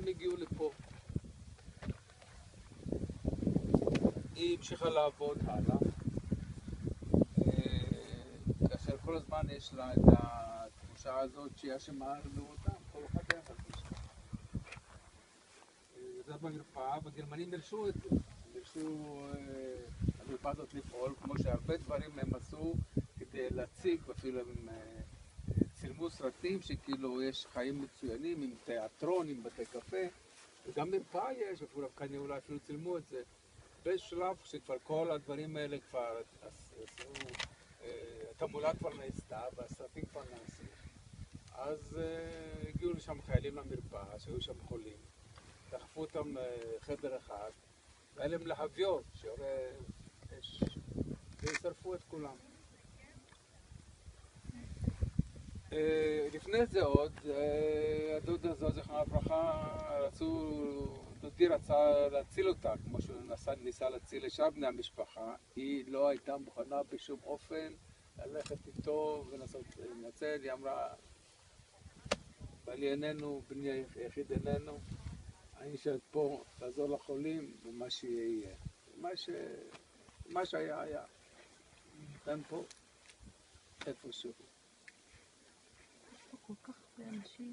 הם הגיעו לפה. היא המשיכה לעבוד הלאה. כאשר כל הזמן יש לה את התחושה הזאת שהיא אשמה אותם, כל אחד היה חצי שם. זה במרפאה, והגרמנים דרשו את זה. דרשו המרפאה הזאת לפעול, כמו שהרבה דברים הם עשו כדי להציג, אפילו הם צילמו סרטים שכאילו יש חיים מצוינים עם תיאטרון, עם בתי קפה, וגם מרפאה יש, אפילו כאן אולי אפילו צילמו את זה. בשלב שכבר כל הדברים האלה כבר עשו, התעמולה כבר נעשתה והסרטים כבר נעשו. אז הגיעו לשם חיילים למרפאה, שהיו שם חולים, דחפו אותם לחדר אחד, והיה להם להביות, שיורה אש, ושרפו את כולם. לפני זה עוד, הדודה הזו, זכרונה לברכה, דודי רצה להציל אותה, כמו שהוא ניסה להציל לשאר בני המשפחה. היא לא הייתה מוכנה בשום אופן ללכת איתו ולנסות לנצל. היא אמרה, בעלי איננו, בני היחיד איננו, אני נשארת פה לעזור לחולים ומה שיהיה. מה שהיה היה. כאן פה, איפשהו. כל כך הרבה אנשים.